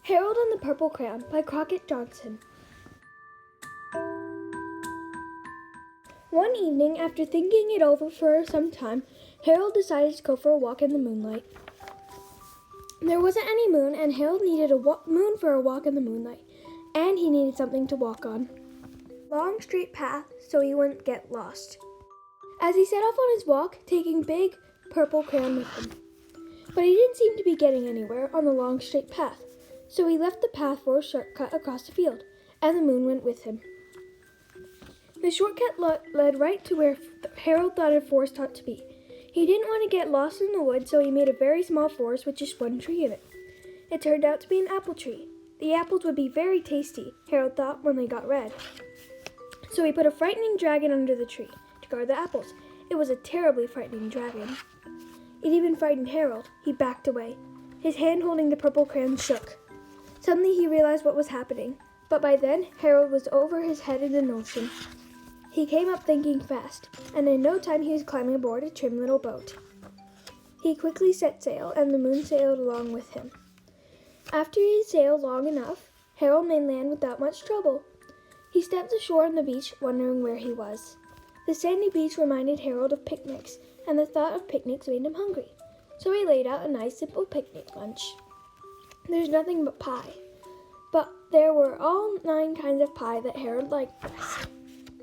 Harold and the Purple Crayon by Johnson. One evening, after thinking it over for some time, Harold decided to go for a walk in the moonlight. There wasn't any moon, and Harold needed a moon for a walk in the moonlight, and he needed something to walk on. Long straight path so he wouldn't get lost. As he set off on his walk, taking Big Purple Crayon with him. But he didn't seem to be getting anywhere on the long straight path, so he left the path for a shortcut across the field, and the moon went with him. The shortcut led right to where Harold thought a forest ought to be. He didn't want to get lost in the woods, so he made a very small forest with just one tree in it. It turned out to be an apple tree. The apples would be very tasty, Harold thought, when they got red. So he put a frightening dragon under the tree to guard the apples. It was a terribly frightening dragon. It even frightened Harold. He backed away. His hand holding the purple crayon shook. Suddenly he realized what was happening, but by then Harold was over his head in an ocean. He came up thinking fast, and in no time he was climbing aboard a trim little boat. He quickly set sail, and the moon sailed along with him. After he had sailed long enough, Harold made land without much trouble. He stepped ashore on the beach, wondering where he was. The sandy beach reminded Harold of picnics, and the thought of picnics made him hungry. So he laid out a nice simple picnic lunch. There's nothing but pie, but there were all 9 kinds of pie that Harold liked best.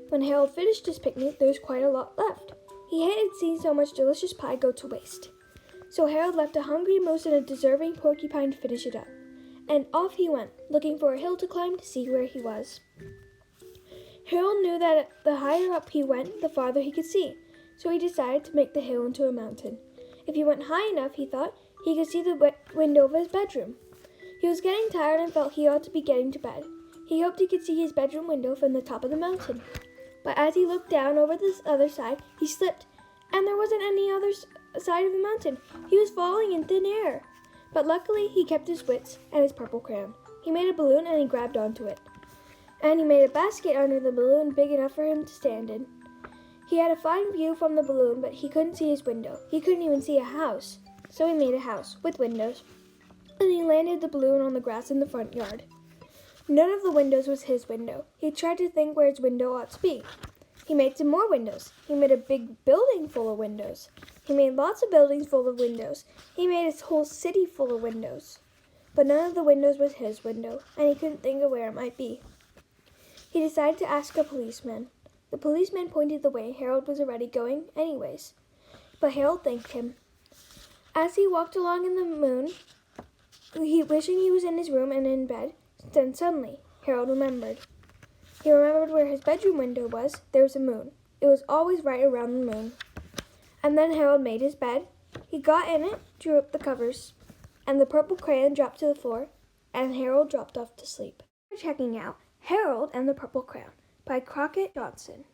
When Harold finished his picnic, there was quite a lot left. He hated seeing so much delicious pie go to waste. So Harold left a hungry mouse and a deserving porcupine to finish it up. And off he went, looking for a hill to climb to see where he was. Harold knew that the higher up he went, the farther he could see. So he decided to make the hill into a mountain. If he went high enough, he thought, he could see the window of his bedroom. He was getting tired and felt he ought to be getting to bed. He hoped he could see his bedroom window from the top of the mountain. But as he looked down over the other side, he slipped, and there wasn't any other side of the mountain. He was falling in thin air. But luckily, he kept his wits and his purple crayon. He made a balloon and he grabbed onto it. And he made a basket under the balloon big enough for him to stand in. He had a fine view from the balloon, but he couldn't see his window. He couldn't even see a house. So he made a house with windows. And he landed the balloon on the grass in the front yard. None of the windows was his window. He tried to think where his window ought to be. He made some more windows. He made a big building full of windows. He made lots of buildings full of windows. He made his whole city full of windows. But none of the windows was his window, and he couldn't think of where it might be. He decided to ask a policeman. The policeman pointed the way. Harold was already going anyways. But Harold thanked him. As he walked along in the moon, wishing he was in his room and in bed, then suddenly, Harold remembered. He remembered where his bedroom window was. There was a moon. It was always right around the moon. And then Harold made his bed. He got in it, drew up the covers, and the purple crayon dropped to the floor, and Harold dropped off to sleep. We're checking out Harold and the Purple Crayon by Johnson.